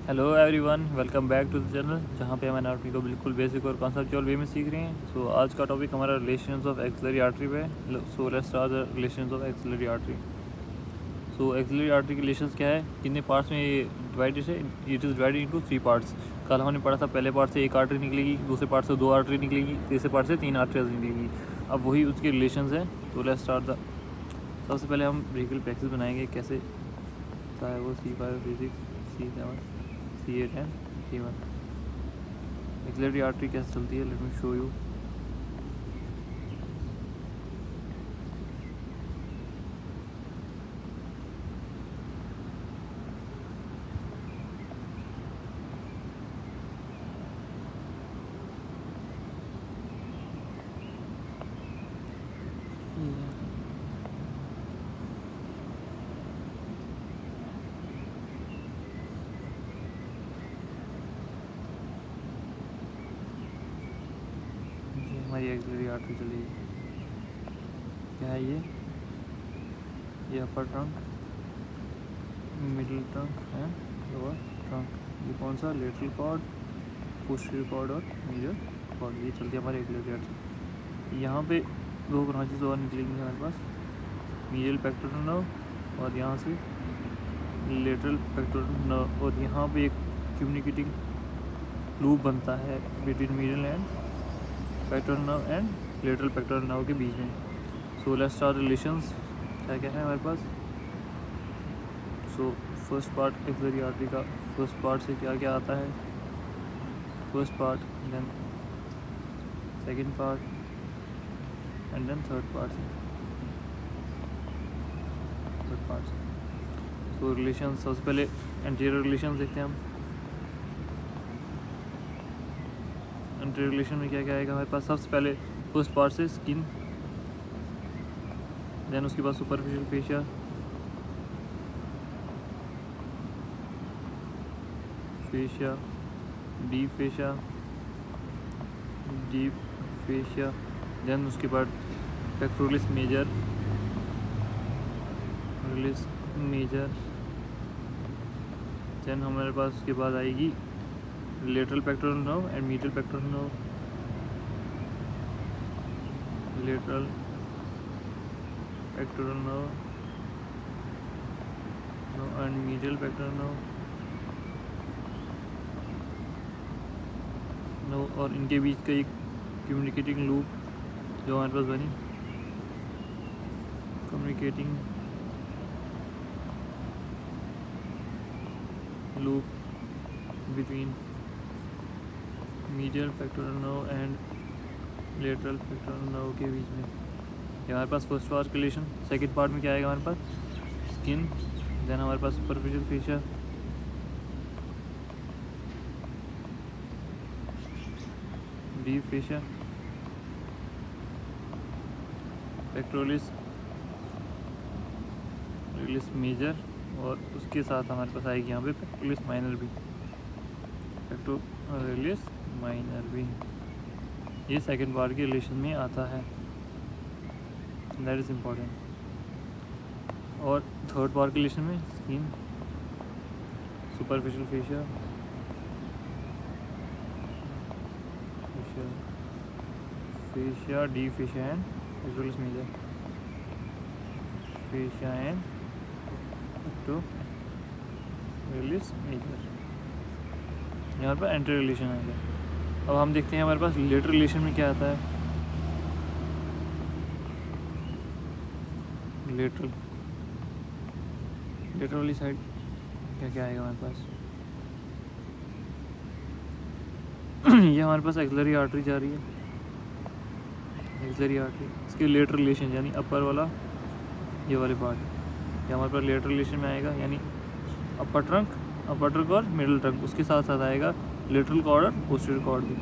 Hello everyone, welcome back to the channel जहाँ पे हम एनाटॉमी को बिल्कुल बेसिक और कॉन्सेप्चुअल वे में सीख रहे हैं। सो आज का टॉपिक हमारा रिलेशंस ऑफ एक्सिलरी आर्टरी पे है। सो let's start the relations of axillary artery. So axillary artery के रिलेशंस क्या है, कितने पार्ट्स में ये डिवाइडेड है? It is divided into 3 parts. कल हमने पढ़ा था पहले पार्ट से एक आर्टरी निकलेगी, दूसरे पार्ट से 2 आर्टरी निकलेगी, तीसरे पार्ट से 3 आर्टरीज निकलेगी। अब वही उसके रिलेशंस हैं। तो लेट्स स्टार्ट द सबसे पहले हम ब्रेकियल प्लेक्सस बनाएंगे। कैसे होता है वो? C5, C6, C7, C8 and C1। Axillary artery कैसे चलती है, लेट मी शो यू। हमारी एक्सिलरी आर्टरी चलेगी। क्या है ये अपर trunk, middle trunk and lower trunk. ये कौन सा? लेटरल कॉर्ड, पोस्टीरियर कॉर्ड और मीडियल कॉर्ड। ये चलती है हमारी एक्सिलरी आर्टरी। यहाँ पे 2 ब्रांचेस और निकलेंगी हमारे पास, मीडियल पेक्टोरल नर्व और यहाँ से लेटरल पेक्टोरल नर्व। और यहाँ पे एक कम्युनिकेटिंग लूप बनता है between medial and pectoral nerve and lateral pectoral nerve के बीच में। So let's start relations. क्या क्या है हमारे पास? So first part axillary artery का, फर्स्ट पार्ट से क्या क्या आता है? First part, then second part and then third part से। सो रिलेशन, सबसे पहले एंटीरियर रिलेशन देखते हैं हम। एंटीरियर रिलेशन में क्या क्या आएगा हमारे पास? सबसे पहले फर्स्ट पार्ट से स्किन, देन उसके बाद superficial fascia, deep fascia, then उसके बाद पेक्टोरलिस मेजर, देन हमारे पास उसके बाद आएगी lateral pectoral nerve and medial pectoral nerve, lateral pectoral nerve and medial pectoral nerve. और इनके बीच का एक कम्युनिकेटिंग लूप जो हमारे पास बनी, communicating loop between medial pectoral nerve and lateral pectoral nerve के बीच में। ये हमारे पास first part relation. Second part में क्या आएगा हमारे पास? स्किन, देन हमारे पास superficial fascia, deep fascia, pectoralis major, और उसके साथ हमारे पास आएगी यहाँ पे पेक्टोरलिस माइनर भी। ये सेकंड पार्ट के रिलेशन में आता है, दैट इज़ इम्पॉर्टेंट। और थर्ड पार्ट के रिलेशन में skin, superficial fascia, deep fascia and pectoralis major, fascia and pectoralis major. यहाँ पर एंटी रिलेशन आएगा। अब हम देखते हैं हमारे पास लेटर रिलेशन में क्या आता है। लेटरल वाली साइड क्या क्या आएगा हमारे पास? ये हमारे पास एक्सिलरी आर्टरी जा रही है, एक्सिलरी आर्टरी, इसके लेटर रिलेशन यानी अपर वाला ये वाले पार्ट, ये हमारे पास लेटर रिलेशन में आएगा, यानी अपर ट्रंक और मिडिल ट्रंक। उसके साथ साथ आएगा लेटरल कॉर्ड और पोस्टीरियर कॉर्ड भी।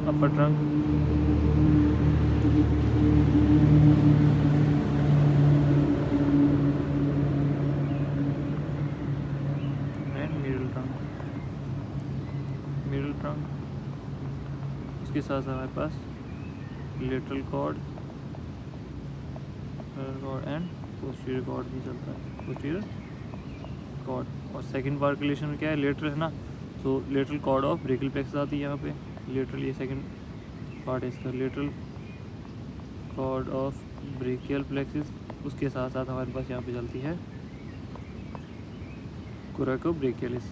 अपर ट्रंक, मिडिल ट्रंक, उसके साथ हमारे पास lateral cord and posterior cord भी चलता है, पोस्टीरियर कॉर्ड, और सेकंड पार्ट के रिलेशन में क्या है, लेटरल है ना, तो lateral cord of brachial plexus आती है यहाँ पे, लेटरल ये सेकंड पार्ट है इसका, lateral cord of brachial plexus. उसके साथ साथ हमारे पास यहाँ पे चलती है कोरेकोब्रेकियलिस,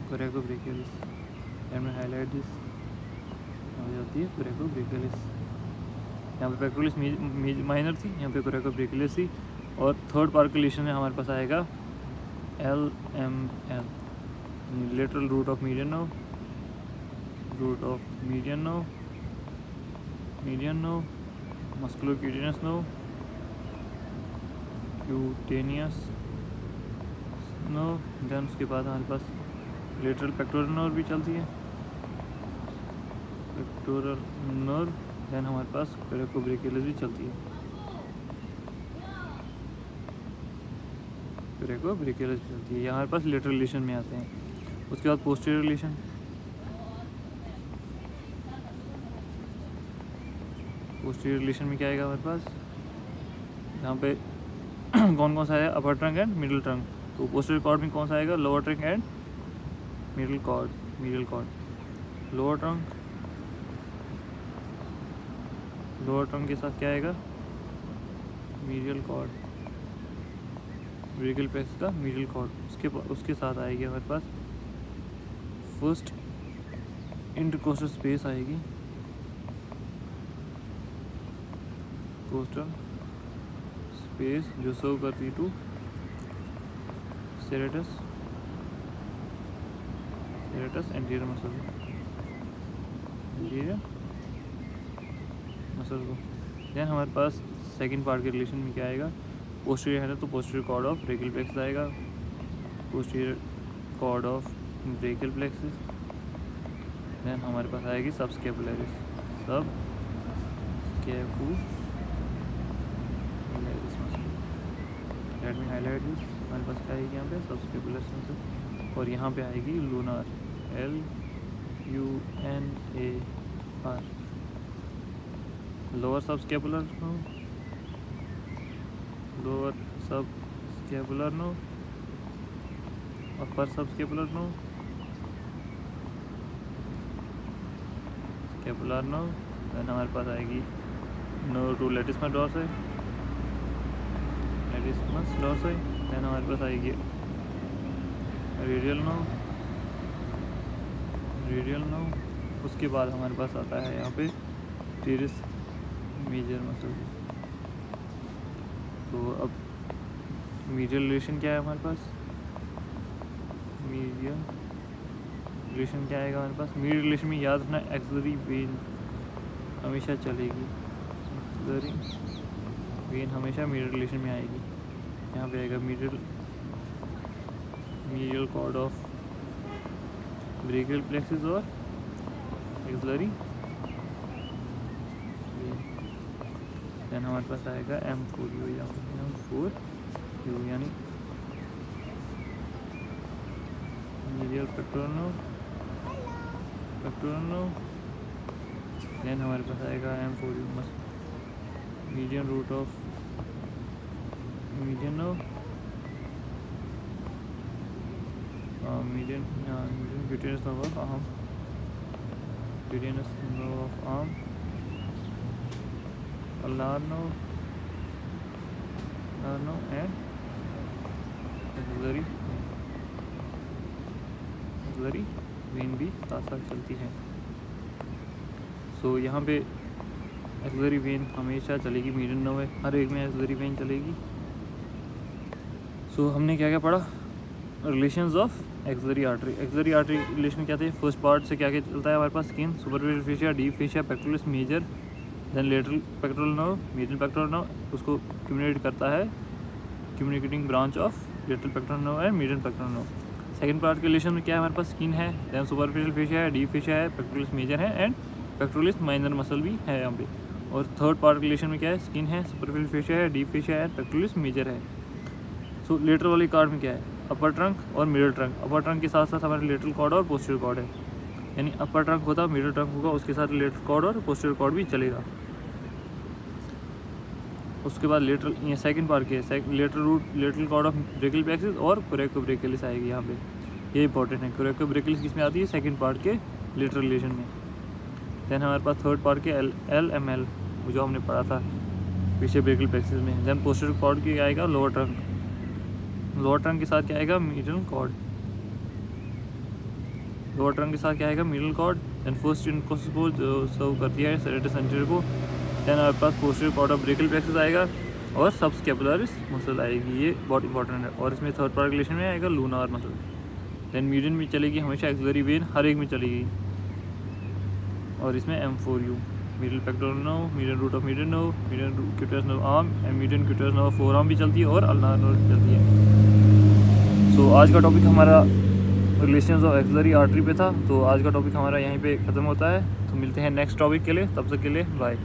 कोरेकोब्रेकियलिस, एंड में हाईलाइट दिस हो जाती है कोरेकोब्रेकियलिस। यहाँ पे पेक्टोरलिस माइनर थी, यहाँ पे कोरेकोब्रेकियलिस थी, और थर्ड पार्ट के रिलेशन में हमारे पास आएगा LML, lateral root of median nerve, root of median nerve, musculocutaneous nerve, cutaneous nerve, then उसके बाद हमारे पास लेटरल पेक्टोरल नर्व भी चलती है, पेक्टोरल नर्व, देन हमारे पास कोरेकोब्रेकियलिस भी चलती है, कोरेकोब्रेकियलिस भी चलती है। ये हमारे पास लेटरल रिलेशन में आते हैं। उसके बाद पोस्टीरियर रिलेशन, पोस्टीरियर रिलेशन में क्या आएगा हमारे पास, यहाँ पे कौन कौन सा है, upper trunk and middle trunk, तो पोस्टीरियर कॉर्ड में कौन सा आएगा, lower trunk and middle cord, lower trunk के साथ क्या आएगा, मीडियल कॉर्ड, ब्रेकियल प्लेक्सस का मीडियल कॉर्ड, उसके साथ आएगी हमारे पास फर्स्ट इंटरकोस्टल स्पेस आएगी, कोस्टल स्पेस जो सर्व करती है टू सेरेटस एंटीरियर मसल को। देन हमारे पास सेकंड पार्ट के रिलेशन में क्या आएगा, पोस्टीरियर है ना, तो posterior cord of brachial plexus आएगा, posterior cord of brachial plexus. Then हमारे पास आएगी subscapularis, let me highlight this, हमारे पास क्या आएगी यहाँ पे, सबस्कैपुलरिस मसल, और यहाँ पे आएगी lunar, LUNAR, lower subscapular no, upper subscapular no, scapular no, then हमारे पास आएगी nerve to latissimus dorsi, then हमारे पास आएगी रेडियल नो, उसके बाद हमारे पास आता है यहाँ पे टीरिस मेजर मसल। तो अब मीडियल रिलेशन क्या है हमारे पास, मीडियल रिलेशन क्या आएगा हमारे पास, मीडियल रिलेशन में याद रखना एक्सिलरी वेन हमेशा चलेगी, एक्सिलरी वेन हमेशा मीडियल रिलेशन में आएगी। यहाँ पे आएगा medial cord of brachial plexus और एक्सिलरी वेन। देन हमारे पास आएगा M4U, यानी मीडियल पेक्टोरल नर्व, देन हमारे पास आएगा M4U median root of median nerve, median cutaneous nerve of arm, ulnar nerve and axillary vein भी साथ साथ चलती है। सो यहाँ पे एक्सिलरी वेन हमेशा चलेगी, मीडियन नर्व है, हर एक में एक्सिलरी वेन चलेगी। सो हमने क्या क्या पढ़ा, relations of axillary artery relation क्या थे, फर्स्ट पार्ट से क्या क्या चलता है हमारे पास, skin, superficial fascia, deep fascia, pectoralis major, then lateral pectoral nerve, middle pectoral nerve, उसको कम्युनिकेट करता है communicating branch of lateral pectoral nerve and middle pectoral nerve. Second part के रिलेशन में क्या है हमारे पास, स्किन है, देन सुपरफिशियल फेशिया है, डीप फेशिया है, पेक्टोरलिस मेजर है एंड पेक्टोरलिस माइनर मसल भी है यहाँ पे। और थर्ड पार्ट के रिलेशन में क्या है, स्किन है, सुपरफिशियल फेशिया है, डीप फेशिया है, पेक्टोरलिस मेजर है। सो लेटर वाली कार्ड में क्या है, अपर ट्रंक और मिडिल ट्रंक, अपर ट्रंक के साथ साथ हमारे लेटरल कॉर्ड और पोस्टीरियर कॉर्ड है, यानी अपर ट्रंक होता, मिडिल ट्रंक होगा, उसके साथ लेटरल कॉर्ड और पोस्टीरियर कॉर्ड भी चलेगा। उसके बाद लेटरल, ये सेकंड पार्ट के lateral cord of brachial plexus और कोरेकोब्रेकियलिस आएगी यहाँ पे, ये इंपॉर्टेंट है। कोरेकोब्रेकियलिस किस में आती है? सेकंड पार्ट के लेटरल रिलेशन में। देन हमारे पास थर्ड पार्ट के LML जो हमने पढ़ा था पीछे ब्रेकियल प्लेक्सस में। देन पोस्टीरियर कॉर्ड की आएगा लोअर ट्रंक के साथ क्या आएगा? Middle cord. लोअर ट्रंक के साथ क्या आएगा? Middle cord. Then first intercostal को जो सर्व करती है सेरेटस एंटीरियर को। देन हमारे पास posterior cord of brachial plexus आएगा और सबस्कैपुलरिस मसल आएगी, ये बहुत इंपॉर्टेंट है। और इसमें थर्ड पार्ट रिलेशन में आएगा लूनार मसल। देन मीडियन में चलेगी हमेशा एक्सिलरी वेन, हर एक में चलेगी। और इसमें M4U middle pectoral nerve, median root of median nerve, median cutaneous nerve arm and median cutaneous nerve forearm भी चलती है और अल्नार नर्व चलती है। सो आज का टॉपिक हमारा रिलेशंस ऑफ एक्सिलरी आर्टरी पे था। तो आज का टॉपिक हमारा यहीं पे ख़त्म होता है। तो मिलते हैं नेक्स्ट टॉपिक के लिए, तब तक के लिए बाय।